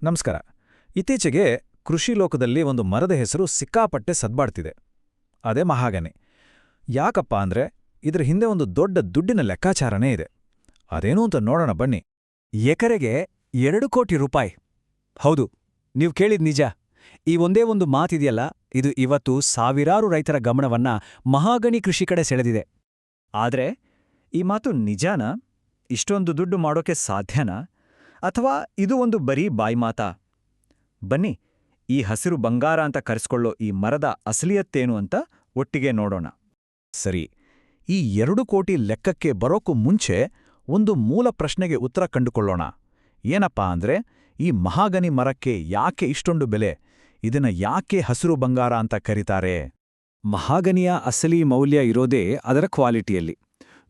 ನಮಸ್ಕಾರ. ಇತ್ತೀಚೆಗೆ ಕೃಷಿ ಲೋಕದಲ್ಲಿ ಒಂದು ಮರದ ಹೆಸರು ಸಿಕ್ಕಾಪಟ್ಟೆ ಸದ್ಬಾಡ್ತಿದೆ. ಅದೇ ಮಹಾಗನಿ. ಯಾಕಪ್ಪ ಅಂದ್ರೆ ಇದ್ರ ಹಿಂದೆ ಒಂದು ದೊಡ್ಡ ದುಡ್ಡಿನ ಲೆಕ್ಕಾಚಾರನೇ ಇದೆ. ಅದೇನೂ ಅಂತ ನೋಡೋಣ ಬನ್ನಿ. ಎಕರೆಗೆ 2 ಕೋಟಿ ರೂಪಾಯಿ. ಹೌದು, ನೀವು ಕೇಳಿದ್ ನಿಜ. ಈ ಒಂದೇ ಒಂದು ಮಾತಿದೆಯಲ್ಲ, ಇದು ಇವತ್ತು ಸಾವಿರಾರು ರೈತರ ಗಮನವನ್ನ ಮಹಾಗನಿ ಕೃಷಿ ಕಡೆ ಸೆಳೆದಿದೆ. ಆದ್ರೆ ಈ ಮಾತು ನಿಜಾನಾ? ಇಷ್ಟೊಂದು ದುಡ್ಡು ಮಾಡೋಕೆ ಸಾಧ್ಯನಾ? ಅಥವಾ ಇದು ಒಂದು ಬರೀ ಬಾಯ್ಮಾತಾ? ಬನ್ನಿ, ಈ ಹಸಿರು ಬಂಗಾರ ಅಂತ ಕರೆಸ್ಕೊಳ್ಳೋ ಈ ಮರದ ಅಸಲಿಯತ್ತೇನು ಅಂತ ಒಟ್ಟಿಗೆ ನೋಡೋಣ. ಸರಿ, ಈ 2 ಕೋಟಿ ಲೆಕ್ಕಕ್ಕೆ ಬರೋಕ್ಕೂ ಮುಂಚೆ ಒಂದು ಮೂಲ ಪ್ರಶ್ನೆಗೆ ಉತ್ತರ ಕಂಡುಕೊಳ್ಳೋಣ. ಏನಪ್ಪಾ ಅಂದ್ರೆ, ಈ ಮಹಾಗನಿ ಮರಕ್ಕೆ ಯಾಕೆ ಇಷ್ಟೊಂದು ಬೆಲೆ? ಇದನ್ನ ಯಾಕೆ ಹಸಿರು ಬಂಗಾರ ಅಂತ ಕರೀತಾರೆ? ಮಹಾಗನಿಯ ಅಸಲಿ ಮೌಲ್ಯ ಇರೋದೇ ಅದರ ಕ್ವಾಲಿಟಿಯಲ್ಲಿ.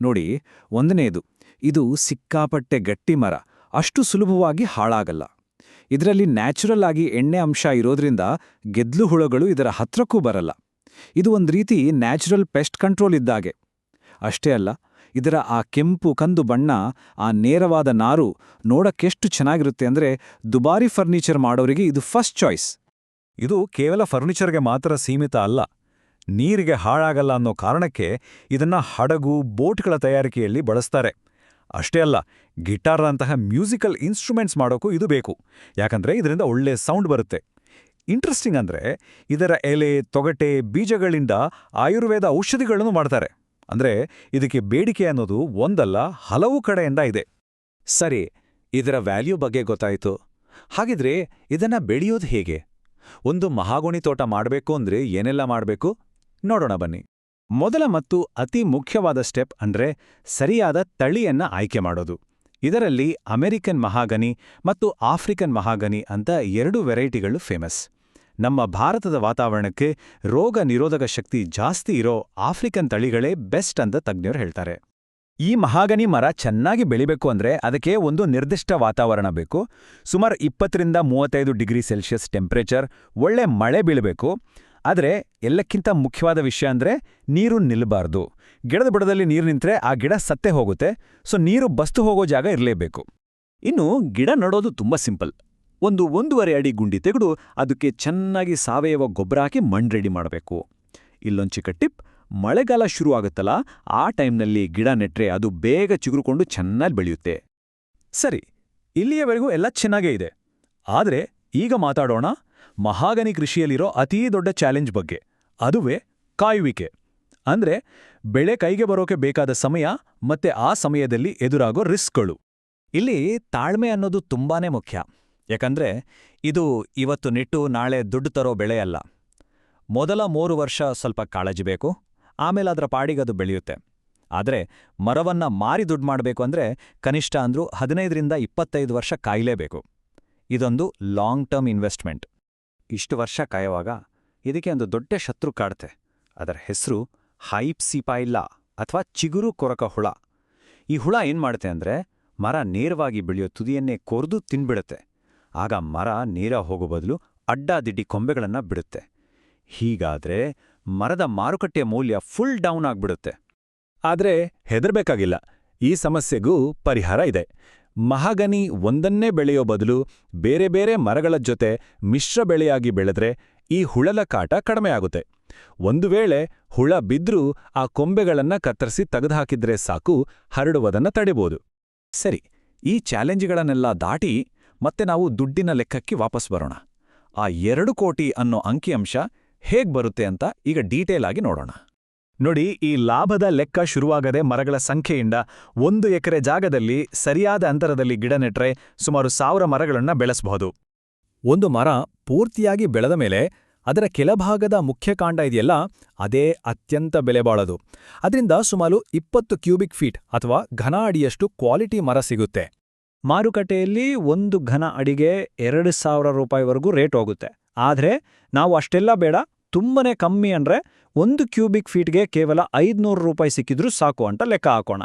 ನೋಡಿ, ಒಂದನೇದು, ಇದು ಸಿಕ್ಕಾಪಟ್ಟೆ ಗಟ್ಟಿ ಮರ. ಅಷ್ಟು ಸುಲಭವಾಗಿ ಹಾಳಾಗಲ್ಲ. ಇದರಲ್ಲಿ ನ್ಯಾಚುರಲ್ ಆಗಿ ಎಣ್ಣೆ ಅಂಶ ಇರೋದ್ರಿಂದ ಗೆದ್ಲು ಹುಳಗಳು ಇದರ ಹತ್ರಕ್ಕೂ ಬರಲ್ಲ. ಇದು ಒಂದು ರೀತಿ ನ್ಯಾಚುರಲ್ ಪೆಸ್ಟ್ ಕಂಟ್ರೋಲ್ ಇದ್ದಾಗೆ. ಅಷ್ಟೇ ಅಲ್ಲ, ಇದರ ಆ ಕೆಂಪು ಕಂದು ಬಣ್ಣ, ಆ ನೇರವಾದ ನಾರು ನೋಡಕ್ಕೆಷ್ಟು ಚೆನ್ನಾಗಿರುತ್ತೆ ಅಂದ್ರೆ ದುಬಾರಿ ಫರ್ನಿಚರ್ ಮಾಡೋರಿಗೆ ಇದು ಫಸ್ಟ್ ಚಾಯ್ಸ್. ಇದು ಕೇವಲ ಫರ್ನಿಚರ್ಗೆ ಮಾತ್ರ ಸೀಮಿತ ಅಲ್ಲ. ನೀರಿಗೆ ಹಾಳಾಗಲ್ಲ ಅನ್ನೋ ಕಾರಣಕ್ಕೆ ಇದನ್ನ ಹಡಗು, ಬೋಟ್ಗಳ ತಯಾರಿಕೆಯಲ್ಲಿ ಬಳಸ್ತಾರೆ. ಅಷ್ಟೇ ಅಲ್ಲ, ಗಿಟಾರ್ನಂತಹ ಮ್ಯೂಸಿಕಲ್ ಇನ್ಸ್ಟ್ರೂಮೆಂಟ್ಸ್ ಮಾಡೋಕ್ಕೂ ಇದು ಬೇಕು. ಯಾಕಂದ್ರೆ ಇದರಿಂದ ಒಳ್ಳೆ ಸೌಂಡ್ ಬರುತ್ತೆ. ಇಂಟ್ರೆಸ್ಟಿಂಗ್ ಅಂದ್ರೆ, ಇದರ ಎಲೆ, ತೊಗಟೆ, ಬೀಜಗಳಿಂದ ಆಯುರ್ವೇದ ಔಷಧಿಗಳನ್ನು ಮಾಡ್ತಾರೆ. ಅಂದ್ರೆ ಇದಕ್ಕೆ ಬೇಡಿಕೆ ಅನ್ನೋದು ಒಂದಲ್ಲ, ಹಲವು ಕಡೆಯಿಂದ ಇದೆ. ಸರಿ, ಇದರ ವ್ಯಾಲ್ಯೂ ಬಗ್ಗೆ ಗೊತ್ತಾಯ್ತು. ಹಾಗಿದ್ರೆ ಇದನ್ನ ಬೆಳೆಯೋದು ಹೇಗೆ? ಒಂದು ಮಹಾಗನಿ ತೋಟ ಮಾಡಬೇಕು ಅಂದ್ರೆ ಏನೆಲ್ಲ ಮಾಡಬೇಕು? ನೋಡೋಣ ಬನ್ನಿ. ಮೊದಲ ಮತ್ತು ಅತಿ ಮುಖ್ಯವಾದ ಸ್ಟೆಪ್ ಅಂದ್ರೆ ಸರಿಯಾದ ತಳಿಯನ್ನ ಆಯ್ಕೆ ಮಾಡೋದು. ಇದರಲ್ಲಿ ಅಮೆರಿಕನ್ ಮಹಾಗನಿ ಮತ್ತು ಆಫ್ರಿಕನ್ ಮಹಾಗನಿ ಅಂತ 2 ವೆರೈಟಿಗಳು ಫೇಮಸ್. ನಮ್ಮ ಭಾರತದ ವಾತಾವರಣಕ್ಕೆ ರೋಗ ನಿರೋಧಕ ಶಕ್ತಿ ಜಾಸ್ತಿ ಇರೋ ಆಫ್ರಿಕನ್ ತಳಿಗಳೇ ಬೆಸ್ಟ್ ಅಂತ ತಜ್ಞರು ಹೇಳ್ತಾರೆ. ಈ ಮಹಾಗನಿ ಮರ ಚೆನ್ನಾಗಿ ಬೆಳಿಬೇಕು ಅಂದ್ರೆ ಅದಕ್ಕೆ ಒಂದು ನಿರ್ದಿಷ್ಟ ವಾತಾವರಣ ಬೇಕು. ಸುಮಾರು 20-35 ಡಿಗ್ರಿ ಸೆಲ್ಸಿಯಸ್ ಟೆಂಪರೇಚರ್, ಒಳ್ಳೆ ಮಳೆ ಬೀಳಬೇಕು. ಆದರೆ ಎಲ್ಲಕ್ಕಿಂತ ಮುಖ್ಯವಾದ ವಿಷಯ ಅಂದ್ರೆ ನೀರು ನಿಲ್ಲಬಾರ್ದು. ಗಿಡದ ಬುಡದಲ್ಲಿ ನೀರು ನಿಂತ್ರೆ ಆ ಗಿಡ ಸತ್ತೇ ಹೋಗುತ್ತೆ. ಸೊ ನೀರು ಬಸ್ತು ಹೋಗೋ ಜಾಗ ಇರಲೇಬೇಕು. ಇನ್ನು ಗಿಡ ನಡೋದು ತುಂಬಾ ಸಿಂಪಲ್. 1.5 ಅಡಿ ಗುಂಡಿ ತೆಗೆದು ಅದಕ್ಕೆ ಚೆನ್ನಾಗಿ ಸಾವಯವ ಗೊಬ್ಬರ ಹಾಕಿ ಮಣ್ಣು ರೆಡಿ ಮಾಡಬೇಕು. ಇಲ್ಲೊಂದು ಚಿಕ್ಕ ಟಿಪ್, ಮಳೆಗಾಲ ಶುರು ಆಗುತ್ತಲ್ಲ, ಆ ಟೈಮ್ನಲ್ಲಿ ಗಿಡ ನೆಟ್ರೆ ಅದು ಬೇಗ ಚಿಗುರುಕೊಂಡು ಚೆನ್ನಾಗಿ ಬೆಳೆಯುತ್ತೆ. ಸರಿ, ಇಲ್ಲಿಯವರೆಗೂ ಎಲ್ಲ ಚೆನ್ನಾಗೇ ಇದೆ. ಆದ್ರೆ ಈಗ ಮಾತಾಡೋಣ ಮಹಾಗನಿ ಕೃಷಿಯಲ್ಲಿರೋ ಅತೀ ದೊಡ್ಡ ಚಾಲೆಂಜ್ ಬಗ್ಗೆ. ಅದುವೇ ಕಾಯುವಿಕೆ. ಅಂದ್ರೆ ಬೆಳೆ ಕೈಗೆ ಬರೋಕೆ ಬೇಕಾದ ಸಮಯ ಮತ್ತೆ ಆ ಸಮಯದಲ್ಲಿ ಎದುರಾಗೋ ರಿಸ್ಕ್ಗಳು. ಇಲ್ಲಿ ತಾಳ್ಮೆ ಅನ್ನೋದು ತುಂಬಾನೇ ಮುಖ್ಯ. ಯಾಕಂದ್ರೆ ಇದು ಇವತ್ತು ನೆಟ್ಟು ನಾಳೆ ದುಡ್ಡು ತರೋ ಬೆಳೆ ಅಲ್ಲ. ಮೊದಲ 3 ವರ್ಷ ಸ್ವಲ್ಪ ಕಾಳಜಿ ಬೇಕು, ಆಮೇಲೆ ಅದರ ಪಾಡಿಗದು ಬೆಳೆಯುತ್ತೆ. ಆದ್ರೆ ಮರವನ್ನ ಮಾರಿ ದುಡ್ಡು ಮಾಡಬೇಕು ಅಂದ್ರೆ ಕನಿಷ್ಠ ಅಂದ್ರೂ 15-25 ವರ್ಷ ಕಾಯಲೇಬೇಕು. ಇದೊಂದು ಲಾಂಗ್ ಟರ್ಮ್ ಇನ್ವೆಸ್ಟ್ಮೆಂಟ್. ಇಷ್ಟು ವರ್ಷ ಕಾಯುವಾಗ ಇದಕ್ಕೆ ಒಂದು ದೊಡ್ಡ ಶತ್ರು ಕಾಡುತ್ತೆ. ಅದರ ಹೆಸರು ಹೈಪ್ಸಿಪಾಯಿಲ್ಲಾ ಅಥವಾ ಚಿಗುರು ಕೊರಕ ಹುಳ. ಈ ಹುಳ ಏನ್ ಮಾಡುತ್ತೆ ಅಂದ್ರೆ ಮರ ನೇರವಾಗಿ ಬೆಳೆಯೋ ತುದಿಯನ್ನೇ ಕೊರ್ದು ತಿನ್ಬಿಡುತ್ತೆ. ಆಗ ಮರ ನೇರ ಹೋಗೋ ಬದಲು ಅಡ್ಡಾದಿಡ್ಡಿ ಕೊಂಬೆಗಳನ್ನ ಬಿಡುತ್ತೆ. ಹೀಗಾದ್ರೆ ಮರದ ಮಾರುಕಟ್ಟೆ ಮೌಲ್ಯ ಫುಲ್ ಡೌನ್ ಆಗ್ಬಿಡುತ್ತೆ. ಆದ್ರೆ ಹೆದರ್ಬೇಕಾಗಿಲ್ಲ, ಈ ಸಮಸ್ಯೆಗೂ ಪರಿಹಾರ ಇದೆ. ಮಹಾಗನಿ ಒಂದನ್ನೇ ಬೆಳೆಯೋ ಬದಲು ಬೇರೆ ಬೇರೆ ಮರಗಳ ಜೊತೆ ಮಿಶ್ರ ಬೆಳೆಯಾಗಿ ಬೆಳೆದ್ರೆ ಈ ಹುಳದ ಕಾಟ ಕಡಿಮೆಯಾಗುತ್ತೆ. ಒಂದು ವೇಳೆ ಹುಳ ಬಿದ್ರೂ ಆ ಕೊಂಬೆಗಳನ್ನ ಕತ್ತರಿಸಿ ತೆಗೆದುಹಾಕಿದ್ರೆ ಸಾಕು, ಹರಡುವುದನ್ನ ತಡೆಬೋದು. ಸರಿ, ಈ ಚಾಲೆಂಜ್ಗಳನ್ನೆಲ್ಲ ದಾಟಿ ಮತ್ತೆ ನಾವು ದುಡ್ಡಿನ ಲೆಕ್ಕಕ್ಕೆ ವಾಪಸ್ ಬರೋಣ. ಆ 2 ಕೋಟಿ ಅನ್ನೋ ಅಂಕಿಅಂಶ ಹೇಗ್ ಬರುತ್ತೆ ಅಂತ ಈಗ ಡೀಟೇಲ್ ಆಗಿ ನೋಡೋಣ. ನೋಡಿ, ಈ ಲಾಭದ ಲೆಕ್ಕ ಶುರುವಾಗದೆ ಮರಗಳ ಸಂಖ್ಯೆಯಿಂದ. 1 ಎಕರೆ ಜಾಗದಲ್ಲಿ ಸರಿಯಾದ ಅಂತರದಲ್ಲಿ ಗಿಡ ನೆಟ್ರೆ ಸುಮಾರು 1000 ಮರಗಳನ್ನ ಬೆಳೆಸಬಹುದು. ಒಂದು ಮರ ಪೂರ್ತಿಯಾಗಿ ಬೆಳೆದ ಮೇಲೆ ಅದರ ಕೆಳಭಾಗದ ಮುಖ್ಯ ಕಾಂಡ ಇದೆಯಲ್ಲ, ಅದೇ ಅತ್ಯಂತ ಬೆಲೆಬಾಳದು. ಅದರಿಂದ ಸುಮಾರು 20 ಕ್ಯೂಬಿಕ್ ಫೀಟ್ ಅಥವಾ ಘನ ಅಡಿಯಷ್ಟು ಕ್ವಾಲಿಟಿ ಮರ ಸಿಗುತ್ತೆ. ಮಾರುಕಟ್ಟೆಯಲ್ಲಿ 1 ಘನ ಅಡಿಗೆ 2000 ರೂಪಾಯಿವರೆಗೂ ರೇಟ್ ಹೋಗುತ್ತೆ. ಆದ್ರೆ ನಾವು ಅಷ್ಟೆಲ್ಲ ಬೇಡ, ತುಂಬನೇ ಕಮ್ಮಿ ಅಂದ್ರೆ 1 ಕ್ಯೂಬಿಕ್ ಫೀಟ್ಗೆ ಕೇವಲ 500 ರೂಪಾಯಿ ಸಿಕ್ಕಿದ್ರೂ ಸಾಕು ಅಂತ ಲೆಕ್ಕ ಹಾಕೋಣ.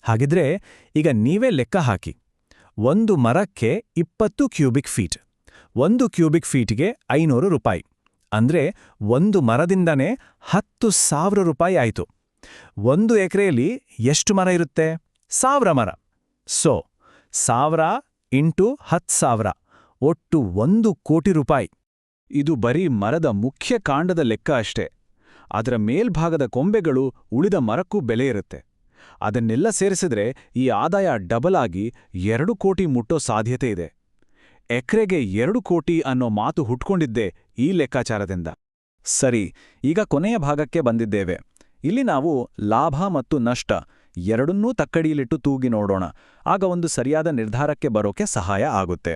ಹಾಗಿದ್ರೆ ಈಗ ನೀವೇ ಲೆಕ್ಕ ಹಾಕಿ. ಒಂದು ಮರಕ್ಕೆ 20 ಕ್ಯೂಬಿಕ್ ಫೀಟ್, 1 ಕ್ಯೂಬಿಕ್ ಫೀಟ್ಗೆ 500 ರೂಪಾಯಿ. ಅಂದ್ರೆ ಒಂದು ಮರದಿಂದನೇ 10,000 ರೂಪಾಯಿ ಆಯ್ತು. 1 ಎಕರೆಯಲ್ಲಿ ಎಷ್ಟು ಮರ ಇರುತ್ತೆ? 1000 ಮರ. ಸೊ 1000 ಇಂಟು 10,000 ಒಟ್ಟು 1 ಕೋಟಿ ರೂಪಾಯಿ. ಇದು ಬರೀ ಮರದ ಮುಖ್ಯ ಕಾಂಡದ ಲೆಕ್ಕ ಅಷ್ಟೇ. ಅದರ ಮೇಲ್ಭಾಗದ ಕೊಂಬೆಗಳು ಉಳಿದ ಮರಕ್ಕೂ ಬೆಲೆ ಇರುತ್ತೆ. ಅದನ್ನೆಲ್ಲ ಸೇರಿಸಿದ್ರೆ ಈ ಆದಾಯ ಡಬಲ್ ಆಗಿ 2 ಕೋಟಿ ಮುಟ್ಟೋ ಸಾಧ್ಯತೆ ಇದೆ. ಎಕ್ರೆಗೆ 2 ಕೋಟಿ ಅನ್ನೋ ಮಾತು ಹುಟ್ಕೊಂಡಿದ್ದೇ ಈ ಲೆಕ್ಕಾಚಾರದಿಂದ. ಸರಿ, ಈಗ ಕೊನೆಯ ಭಾಗಕ್ಕೆ ಬಂದಿದ್ದೇವೆ. ಇಲ್ಲಿ ನಾವು ಲಾಭ ಮತ್ತು ನಷ್ಟ ಎರಡನ್ನೂ ತಕ್ಕಡಿಯಲ್ಲಿಟ್ಟು ತೂಗಿ ನೋಡೋಣ. ಆಗ ಒಂದು ಸರಿಯಾದ ನಿರ್ಧಾರಕ್ಕೆ ಬರೋಕೆ ಸಹಾಯ ಆಗುತ್ತೆ.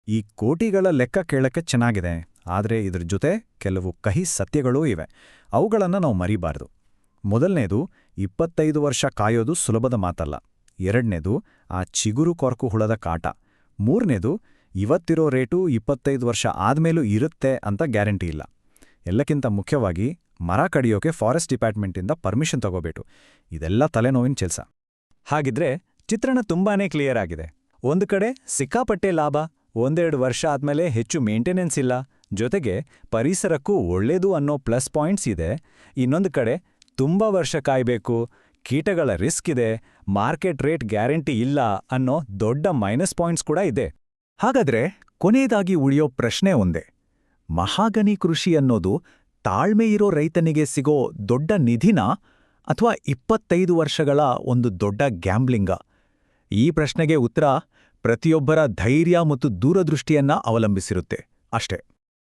ಈ ಕೋಟಿಗಳ ಲೆಕ್ಕ ಕೇಳಕ್ಕೆ ಚೆನ್ನಾಗಿದೆ, ಆದರೆ ಇದ್ರ ಜೊತೆ ಕೆಲವು ಕಹಿ ಸತ್ಯಗಳೂ ಇವೆ. ಅವುಗಳನ್ನು ನಾವು ಮರಿಬಾರ್ದು. ಮೊದಲನೇದು, 25 ವರ್ಷ ಕಾಯೋದು ಸುಲಭದ ಮಾತಲ್ಲ. ಎರಡನೇದು, ಆ ಚಿಗುರು ಕೊರಕು ಹುಳದ ಕಾಟ. ಮೂರನೇದು, ಇವತ್ತಿರೋ ರೇಟು 25 ವರ್ಷ ಆದ್ಮೇಲೂ ಇರುತ್ತೆ ಅಂತ ಗ್ಯಾರಂಟಿ ಇಲ್ಲ. ಎಲ್ಲಕ್ಕಿಂತ ಮುಖ್ಯವಾಗಿ, ಮರ ಕಡಿಯೋಕೆ ಫಾರೆಸ್ಟ್ ಡಿಪಾರ್ಟ್ಮೆಂಟಿಂದ ಪರ್ಮಿಷನ್ ತಗೋಬೇಕು. ಇದೆಲ್ಲ ತಲೆನೋವಿನ ಕೆಲ್ಸ. ಹಾಗಿದ್ರೆ ಚಿತ್ರಣ ತುಂಬಾನೇ ಕ್ಲಿಯರ್ ಆಗಿದೆ. ಒಂದು ಕಡೆ ಸಿಕ್ಕಾಪಟ್ಟೆ ಲಾಭ, 1-2 ವರ್ಷ ಆದ್ಮೇಲೆ ಹೆಚ್ಚು ಮೇಂಟೆನೆನ್ಸ್ ಇಲ್ಲ, ಜೊತೆಗೆ ಪರಿಸರಕ್ಕೂ ಒಳ್ಳೇದು ಅನ್ನೋ ಪ್ಲಸ್ ಪಾಯಿಂಟ್ಸ್ ಇದೆ. ಇನ್ನೊಂದು ಕಡೆ ತುಂಬಾ ವರ್ಷ ಕಾಯ್ಬೇಕು, ಕೀಟಗಳ ರಿಸ್ಕ್ ಇದೆ, ಮಾರ್ಕೆಟ್ ರೇಟ್ ಗ್ಯಾರಂಟಿ ಇಲ್ಲ ಅನ್ನೋ ದೊಡ್ಡ ಮೈನಸ್ ಪಾಯಿಂಟ್ಸ್ ಕೂಡ ಇದೆ. ಹಾಗಾದ್ರೆ ಕೊನೆಯದಾಗಿ ಉಳಿಯೋ ಪ್ರಶ್ನೆ ಒಂದೇ: ಮಹಾಗನಿ ಕೃಷಿ ಅನ್ನೋದು ತಾಳ್ಮೆಯಿರೋ ರೈತನಿಗೆ ಸಿಗೋ ದೊಡ್ಡ ನಿಧಿನಾ ಅಥವಾ 25 ವರ್ಷಗಳ ಒಂದು ದೊಡ್ಡ ಗ್ಯಾಂಬ್ಲಿಂಗಾ? ಈ ಪ್ರಶ್ನೆಗೆ ಉತ್ತರ ಪ್ರತಿಯೊಬ್ಬರ ಧೈರ್ಯ ಮತ್ತು ದೂರದೃಷ್ಟಿಯನ್ನ ಅವಲಂಬಿಸಿರುತ್ತೆ ಅಷ್ಟೇ.